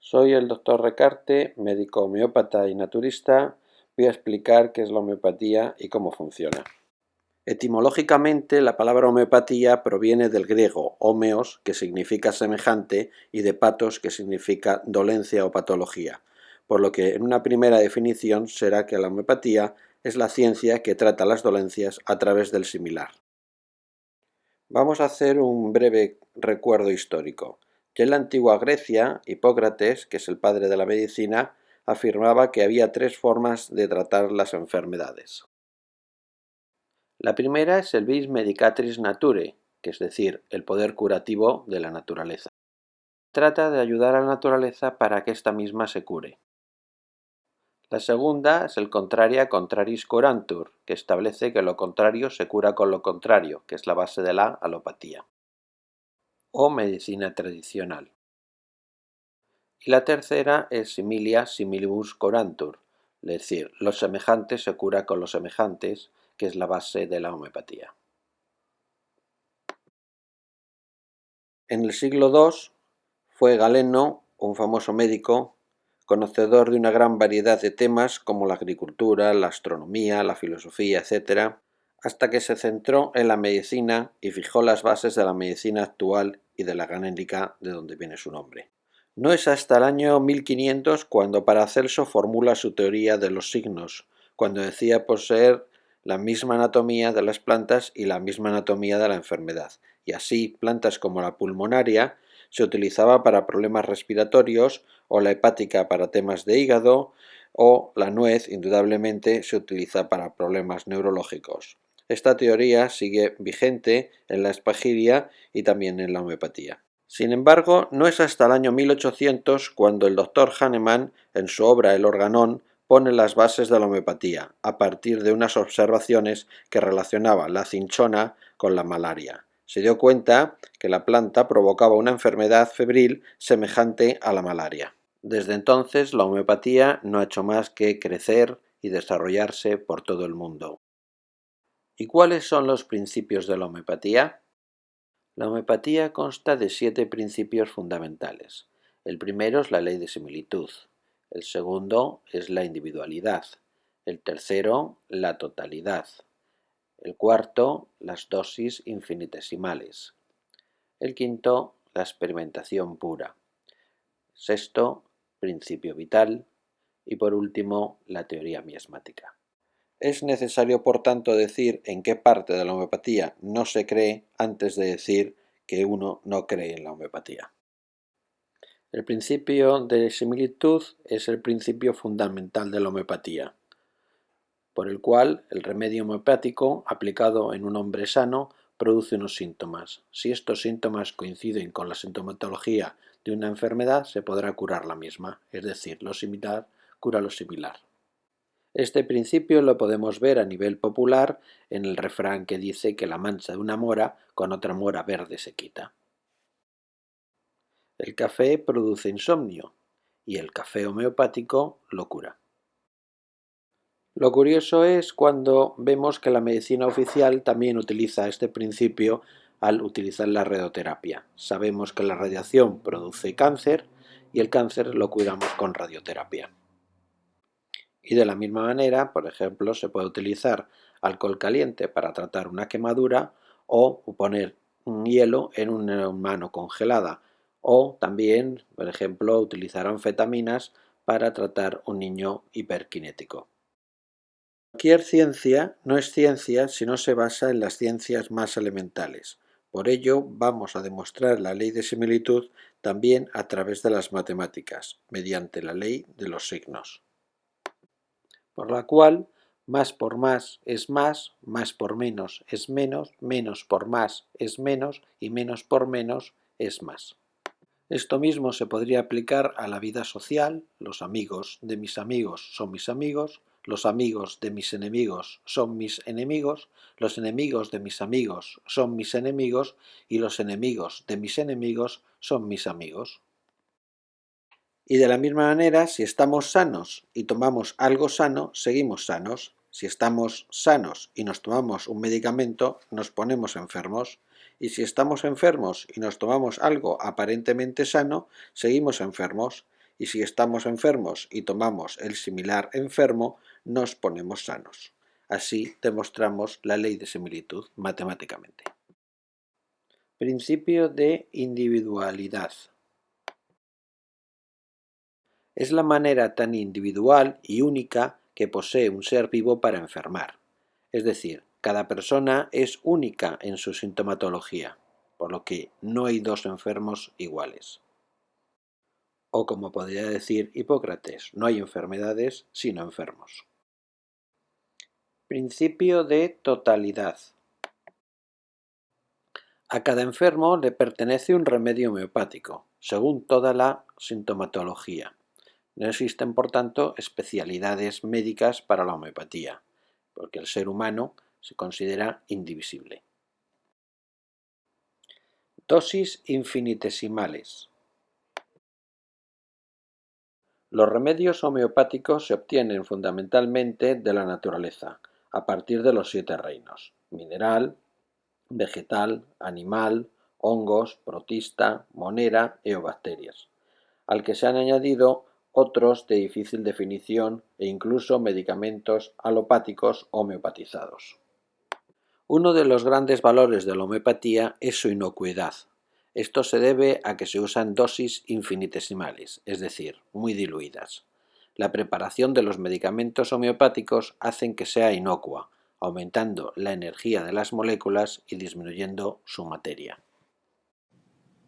Soy el doctor Recarte, médico homeópata y naturista. Voy a explicar qué es la homeopatía y cómo funciona. Etimológicamente, la palabra homeopatía proviene del griego homeos, que significa semejante, y de patos, que significa dolencia o patología, por lo que en una primera definición será que la homeopatía es la ciencia que trata las dolencias a través del similar. Vamos a hacer un breve recuerdo histórico. Ya en la antigua Grecia, Hipócrates, que es el padre de la medicina, afirmaba que había tres formas de tratar las enfermedades. La primera es el vis medicatris nature, que es decir, el poder curativo de la naturaleza. Trata de ayudar a la naturaleza para que ésta misma se cure. La segunda es el contraria contraris curantur, que establece que lo contrario se cura con lo contrario, que es la base de la alopatía o medicina tradicional. Y la tercera es similia similibus curantur, es decir, lo semejante se cura con los semejantes, que es la base de la homeopatía. En el siglo II fue Galeno, un famoso médico, conocedor de una gran variedad de temas como la agricultura, la astronomía, la filosofía, etc., hasta que se centró en la medicina y fijó las bases de la medicina actual y de la galénica, de donde viene su nombre. No es hasta el año 1500 cuando Paracelso formula su teoría de los signos, cuando decía poseer la misma anatomía de las plantas y la misma anatomía de la enfermedad, y así plantas como la pulmonaria se utilizaba para problemas respiratorios, o la hepática para temas de hígado, o la nuez, indudablemente, se utiliza para problemas neurológicos. Esta teoría sigue vigente en la espagiria y también en la homeopatía. Sin embargo, no es hasta el año 1800 cuando el doctor Hahnemann, en su obra El Organón, pone las bases de la homeopatía, a partir de unas observaciones que relacionaban la cinchona con la malaria. Se dio cuenta que la planta provocaba una enfermedad febril semejante a la malaria. Desde entonces, la homeopatía no ha hecho más que crecer y desarrollarse por todo el mundo. ¿Y cuáles son los principios de la homeopatía? La homeopatía consta de 7 principios fundamentales. El primero es la ley de similitud, el segundo es la individualidad, el tercero la totalidad, el cuarto las dosis infinitesimales, el quinto la experimentación pura, sexto principio vital y por último la teoría miasmática. Es necesario, por tanto, decir en qué parte de la homeopatía no se cree antes de decir que uno no cree en la homeopatía. El principio de similitud es el principio fundamental de la homeopatía, por el cual el remedio homeopático aplicado en un hombre sano produce unos síntomas. Si estos síntomas coinciden con la sintomatología de una enfermedad, se podrá curar la misma, es decir, lo similar cura lo similar. Este principio lo podemos ver a nivel popular en el refrán que dice que la mancha de una mora con otra mora verde se quita. El café produce insomnio y el café homeopático lo cura. Lo curioso es cuando vemos que la medicina oficial también utiliza este principio al utilizar la radioterapia. Sabemos que la radiación produce cáncer y el cáncer lo curamos con radioterapia. Y de la misma manera, por ejemplo, se puede utilizar alcohol caliente para tratar una quemadura o poner un hielo en una mano congelada, o también, por ejemplo, utilizar anfetaminas para tratar un niño hiperkinético. Cualquier ciencia no es ciencia si no se basa en las ciencias más elementales. Por ello, vamos a demostrar la ley de similitud también a través de las matemáticas, mediante la ley de los signos, por la cual más por más es más por menos es menos, menos por más es menos y menos por menos es más. Esto mismo se podría aplicar a la vida social. Los amigos de mis amigos son mis amigos, los amigos de mis enemigos son mis enemigos, los enemigos de mis amigos son mis enemigos y los enemigos de mis enemigos son mis amigos. Y de la misma manera, si estamos sanos y tomamos algo sano, seguimos sanos. Si estamos sanos y nos tomamos un medicamento, nos ponemos enfermos. Y si estamos enfermos y nos tomamos algo aparentemente sano, seguimos enfermos. y si estamos enfermos y tomamos el similar enfermo, nos ponemos sanos. Así demostramos la ley de similitud matemáticamente. Principio de individualidad. Es la manera tan individual y única que posee un ser vivo para enfermar. Es decir, cada persona es única en su sintomatología, por lo que no hay dos enfermos iguales. O como podría decir Hipócrates, no hay enfermedades sino enfermos. Principio de totalidad. A cada enfermo le pertenece un remedio homeopático, según toda la sintomatología. No existen, por tanto, especialidades médicas para la homeopatía, porque el ser humano se considera indivisible. Dosis infinitesimales. Los remedios homeopáticos se obtienen fundamentalmente de la naturaleza, a partir de los 7 reinos: mineral, vegetal, animal, hongos, protista, monera e bacterias, al que se han añadido otros de difícil definición e incluso medicamentos alopáticos homeopatizados. Uno de los grandes valores de la homeopatía es su inocuidad. Esto se debe a que se usan dosis infinitesimales, es decir, muy diluidas. La preparación de los medicamentos homeopáticos hacen que sea inocua, aumentando la energía de las moléculas y disminuyendo su materia.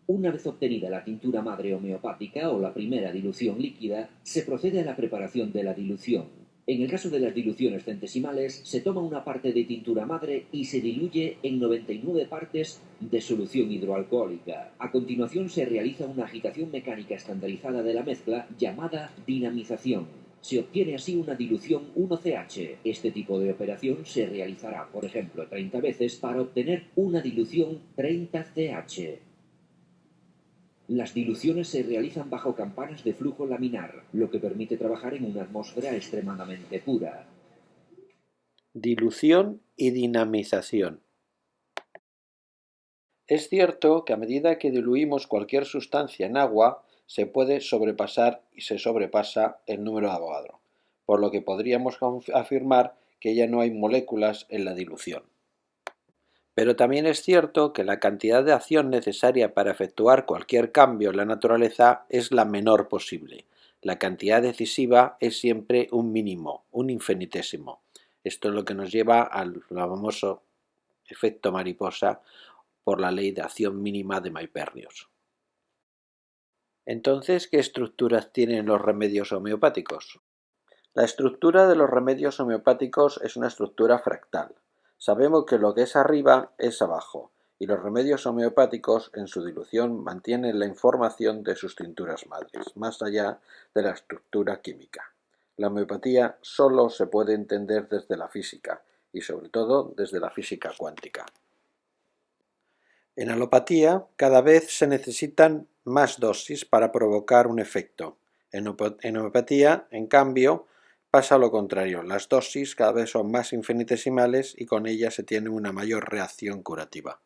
Una vez obtenida la tintura madre homeopática o la primera dilución líquida, se procede a la preparación de la dilución. En el caso de las diluciones centesimales, se toma una parte de tintura madre y se diluye en 99 partes de solución hidroalcohólica. A continuación se realiza una agitación mecánica estandarizada de la mezcla llamada dinamización. Se obtiene así una dilución 1CH. Este tipo de operación se realizará, por ejemplo, 30 veces para obtener una dilución 30CH. Las diluciones se realizan bajo campanas de flujo laminar, lo que permite trabajar en una atmósfera extremadamente pura. Dilución y dinamización. Es cierto que a medida que diluimos cualquier sustancia en agua, se puede sobrepasar y se sobrepasa el número de Avogadro, por lo que podríamos afirmar que ya no hay moléculas en la dilución. Pero también es cierto que la cantidad de acción necesaria para efectuar cualquier cambio en la naturaleza es la menor posible. La cantidad decisiva es siempre un mínimo, un infinitésimo. Esto es lo que nos lleva al famoso efecto mariposa por la ley de acción mínima de Maypernius. Entonces, ¿qué estructuras tienen los remedios homeopáticos? La estructura de los remedios homeopáticos es una estructura fractal. Sabemos que lo que es arriba es abajo, y los remedios homeopáticos en su dilución mantienen la información de sus tinturas madres, más allá de la estructura química. La homeopatía solo se puede entender desde la física, y sobre todo desde la física cuántica. En alopatía, cada vez se necesitan más dosis para provocar un efecto. En homeopatía, en cambio, pasa lo contrario, las dosis cada vez son más infinitesimales y con ellas se tiene una mayor reacción curativa.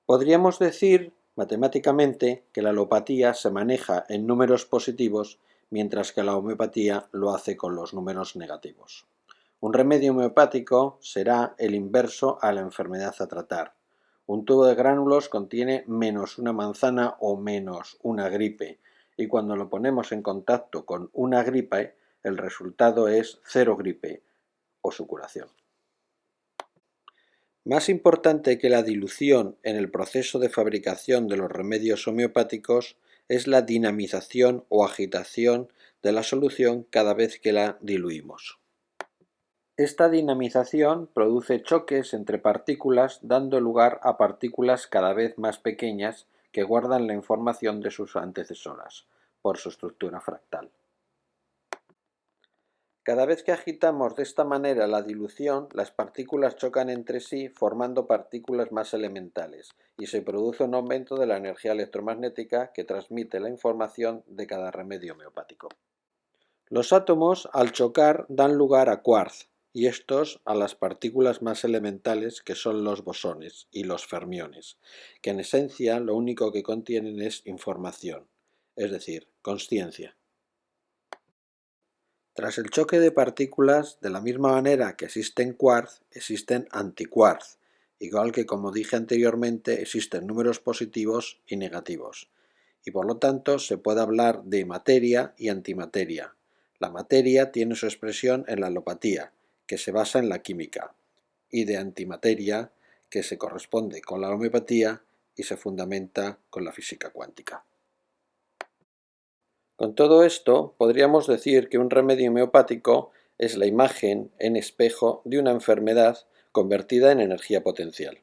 Podríamos decir, matemáticamente, que la alopatía se maneja en números positivos, mientras que la homeopatía lo hace con los números negativos. Un remedio homeopático será el inverso a la enfermedad a tratar. Un tubo de gránulos contiene menos una manzana o menos una gripe, y cuando lo ponemos en contacto con una gripe, el resultado es 0 gripe o su curación. Más importante que la dilución en el proceso de fabricación de los remedios homeopáticos es la dinamización o agitación de la solución cada vez que la diluimos. Esta dinamización produce choques entre partículas, dando lugar a partículas cada vez más pequeñas que guardan la información de sus antecesoras, por su estructura fractal. Cada vez que agitamos de esta manera la dilución, las partículas chocan entre sí formando partículas más elementales y se produce un aumento de la energía electromagnética que transmite la información de cada remedio homeopático. Los átomos, al chocar, dan lugar a quarks, y estos a las partículas más elementales que son los bosones y los fermiones, que en esencia lo único que contienen es información, es decir, consciencia. Tras el choque de partículas, de la misma manera que existen quarks, existen antiquarks, igual que, como dije anteriormente, existen números positivos y negativos. Y por lo tanto se puede hablar de materia y antimateria. La materia tiene su expresión en la alopatía, que se basa en la química, y de antimateria, que se corresponde con la homeopatía y se fundamenta con la física cuántica. Con todo esto, podríamos decir que un remedio homeopático es la imagen en espejo de una enfermedad convertida en energía potencial.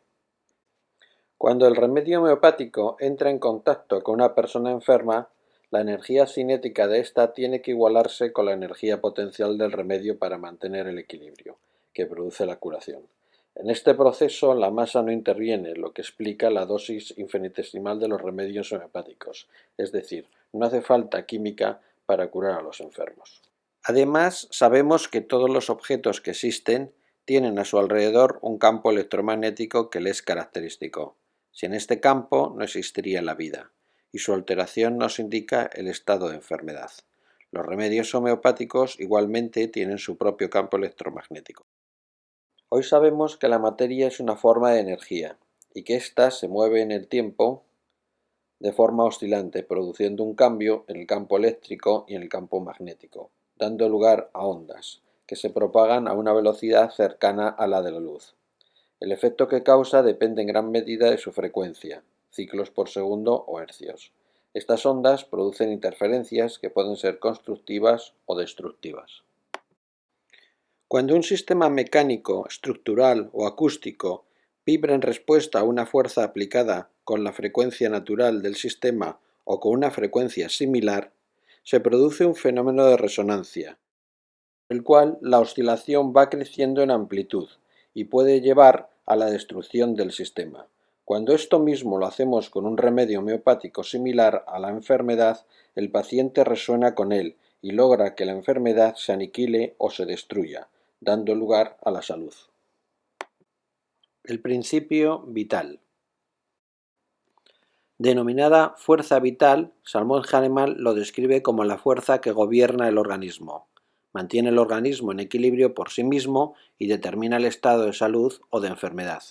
Cuando el remedio homeopático entra en contacto con una persona enferma, la energía cinética de ésta tiene que igualarse con la energía potencial del remedio para mantener el equilibrio que produce la curación. En este proceso la masa no interviene, lo que explica la dosis infinitesimal de los remedios homeopáticos, es decir, no hace falta química para curar a los enfermos. Además, sabemos que todos los objetos que existen tienen a su alrededor un campo electromagnético que les es característico. Sin este campo no existiría la vida, y su alteración nos indica el estado de enfermedad. Los remedios homeopáticos igualmente tienen su propio campo electromagnético. Hoy sabemos que la materia es una forma de energía y que ésta se mueve en el tiempo de forma oscilante, produciendo un cambio en el campo eléctrico y en el campo magnético, dando lugar a ondas, que se propagan a una velocidad cercana a la de la luz. El efecto que causa depende en gran medida de su frecuencia, ciclos por segundo o hercios. Estas ondas producen interferencias que pueden ser constructivas o destructivas. Cuando un sistema mecánico, estructural o acústico vibra en respuesta a una fuerza aplicada con la frecuencia natural del sistema o con una frecuencia similar, se produce un fenómeno de resonancia, el cual la oscilación va creciendo en amplitud y puede llevar a la destrucción del sistema. Cuando esto mismo lo hacemos con un remedio homeopático similar a la enfermedad, el paciente resuena con él y logra que la enfermedad se aniquile o se destruya, dando lugar a la salud. El principio vital. Denominada fuerza vital, Salmón Hahnemann lo describe como la fuerza que gobierna el organismo. Mantiene el organismo en equilibrio por sí mismo y determina el estado de salud o de enfermedad.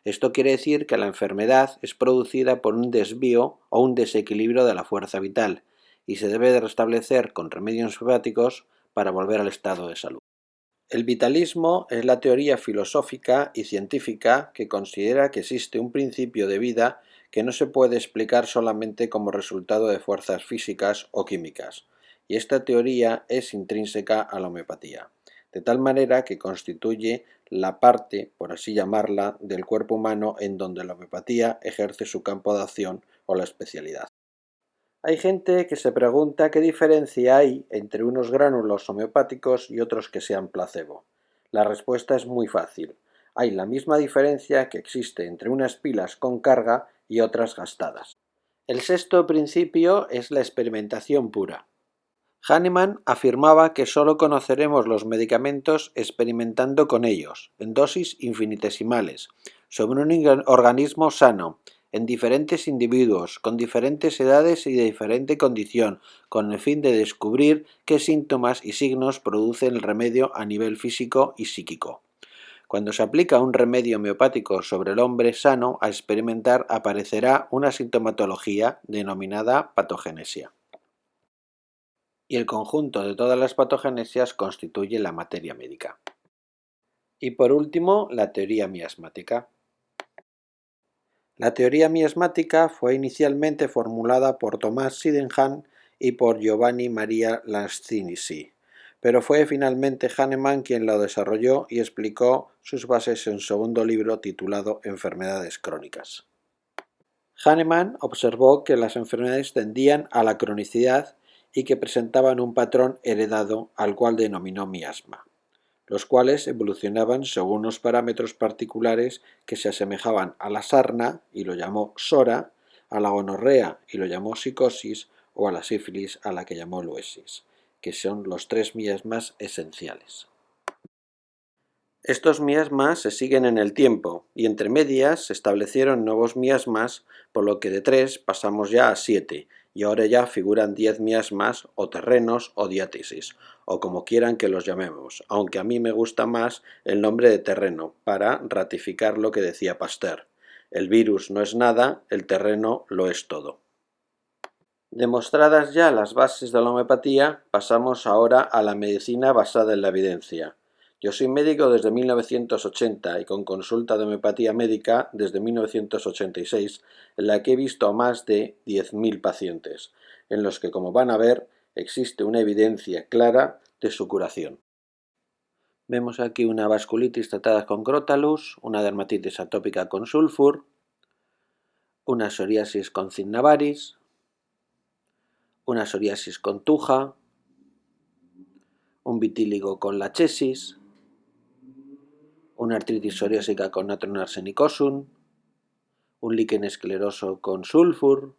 Esto quiere decir que la enfermedad es producida por un desvío o un desequilibrio de la fuerza vital y se debe de restablecer con remedios homeopáticos para volver al estado de salud. El vitalismo es la teoría filosófica y científica que considera que existe un principio de vida que no se puede explicar solamente como resultado de fuerzas físicas o químicas, y esta teoría es intrínseca a la homeopatía, de tal manera que constituye la parte, por así llamarla, del cuerpo humano en donde la homeopatía ejerce su campo de acción o la especialidad. Hay gente que se pregunta qué diferencia hay entre unos gránulos homeopáticos y otros que sean placebo. La respuesta es muy fácil. Hay la misma diferencia que existe entre unas pilas con carga y otras gastadas. El sexto principio es la experimentación pura. Hahnemann afirmaba que solo conoceremos los medicamentos experimentando con ellos, en dosis infinitesimales, sobre un organismo sano, en diferentes individuos, con diferentes edades y de diferente condición, con el fin de descubrir qué síntomas y signos produce el remedio a nivel físico y psíquico. Cuando se aplica un remedio homeopático sobre el hombre sano a experimentar, aparecerá una sintomatología denominada patogenesia. Y el conjunto de todas las patogenesias constituye la materia médica. Y por último, la teoría miasmática. La teoría miasmática fue inicialmente formulada por Thomas Sydenham y por Giovanni Maria Lascinici, pero fue finalmente Hahnemann quien lo desarrolló y explicó sus bases en su segundo libro titulado Enfermedades crónicas. Hahnemann observó que las enfermedades tendían a la cronicidad y que presentaban un patrón heredado al cual denominó miasma, los cuales evolucionaban según unos parámetros particulares que se asemejaban a la sarna, y lo llamó sora, a la gonorrea, y lo llamó psicosis, o a la sífilis, a la que llamó luesis, que son los tres miasmas esenciales. Estos miasmas se siguen en el tiempo, y entre medias se establecieron nuevos miasmas, por lo que de 3 pasamos ya a 7, y ahora ya figuran 10 miasmas o terrenos o diátesis, o como quieran que los llamemos, aunque a mí me gusta más el nombre de terreno, para ratificar lo que decía Pasteur. El virus no es nada, el terreno lo es todo. Demostradas ya las bases de la homeopatía, pasamos ahora a la medicina basada en la evidencia. Yo soy médico desde 1980 y con consulta de homeopatía médica desde 1986, en la que he visto a más de 10.000 pacientes, en los que, como van a ver, existe una evidencia clara de su curación. Vemos aquí una vasculitis tratada con Crotalus, una dermatitis atópica con sulfur, una psoriasis con Cinnavaris, una psoriasis con Tuja, un vitíligo con Lachesis, una artritis psoriásica con Natron arsenicosum, un líquen escleroso con sulfur,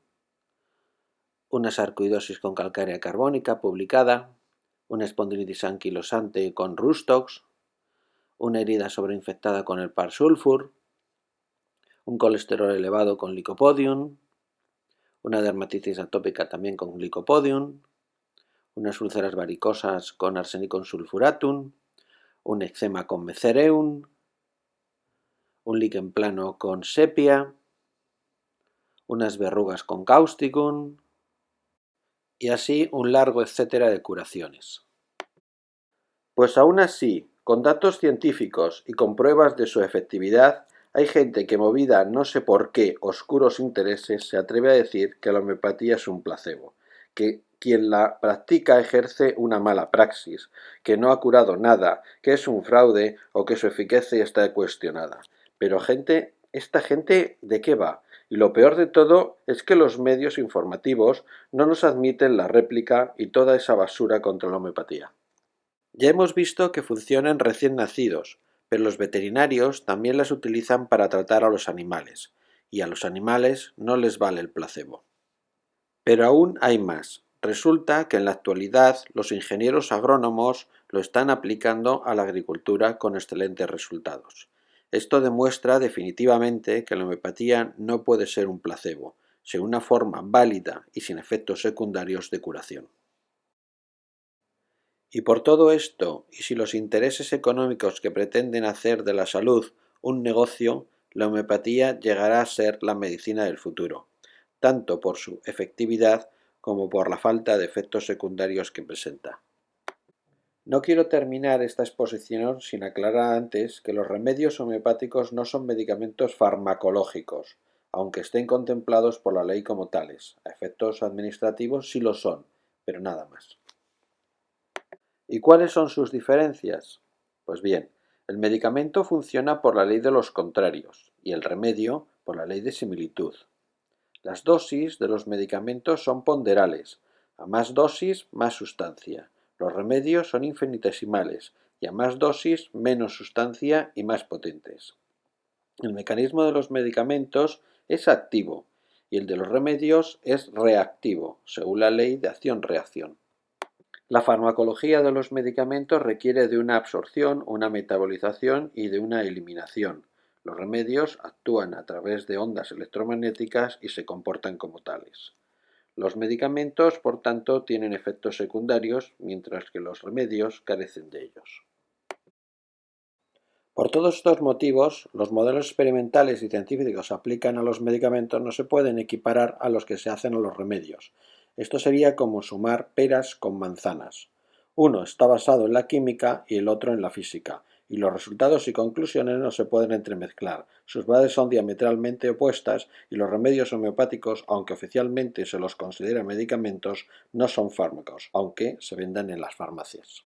una sarcoidosis con calcárea carbónica publicada, una espondilitis anquilosante con Rustox, una herida sobreinfectada con el par sulfur, un colesterol elevado con Lycopodium, una dermatitis atópica también con Lycopodium, unas úlceras varicosas con Arsenicum sulfuratum, un eczema con Mezereum, un líquen plano con Sepia, unas verrugas con Causticum, y así un largo etcétera de curaciones. Pues aún así, con datos científicos y con pruebas de su efectividad, hay gente que, movida no sé por qué oscuros intereses, se atreve a decir que la homeopatía es un placebo, que quien la practica ejerce una mala praxis, que no ha curado nada, que es un fraude o que su eficacia está cuestionada. Pero ¿esta gente de qué va? Y lo peor de todo es que los medios informativos no nos admiten la réplica y toda esa basura contra la homeopatía. Ya hemos visto que funcionan recién nacidos, pero los veterinarios también las utilizan para tratar a los animales, y a los animales no les vale el placebo. Pero aún hay más. Resulta que en la actualidad los ingenieros agrónomos lo están aplicando a la agricultura con excelentes resultados. Esto demuestra definitivamente que la homeopatía no puede ser un placebo, sino una forma válida y sin efectos secundarios de curación. Y por todo esto, y si los intereses económicos que pretenden hacer de la salud un negocio, la homeopatía llegará a ser la medicina del futuro, tanto por su efectividad como por la falta de efectos secundarios que presenta. No quiero terminar esta exposición sin aclarar antes que los remedios homeopáticos no son medicamentos farmacológicos, aunque estén contemplados por la ley como tales. A efectos administrativos sí lo son, pero nada más. ¿Y cuáles son sus diferencias? Pues bien, el medicamento funciona por la ley de los contrarios y el remedio por la ley de similitud. Las dosis de los medicamentos son ponderales, a más dosis más sustancia. Los remedios son infinitesimales y a más dosis menos sustancia y más potentes. El mecanismo de los medicamentos es activo y el de los remedios es reactivo, según la ley de acción-reacción. La farmacología de los medicamentos requiere de una absorción, una metabolización y de una eliminación. Los remedios actúan a través de ondas electromagnéticas y se comportan como tales. Los medicamentos, por tanto, tienen efectos secundarios, mientras que los remedios carecen de ellos. Por todos estos motivos, los modelos experimentales y científicos que se aplican a los medicamentos no se pueden equiparar a los que se hacen a los remedios. Esto sería como sumar peras con manzanas. Uno está basado en la química y el otro en la física, y los resultados y conclusiones no se pueden entremezclar. Sus bases son diametralmente opuestas y los remedios homeopáticos, aunque oficialmente se los considera medicamentos, no son fármacos, aunque se vendan en las farmacias.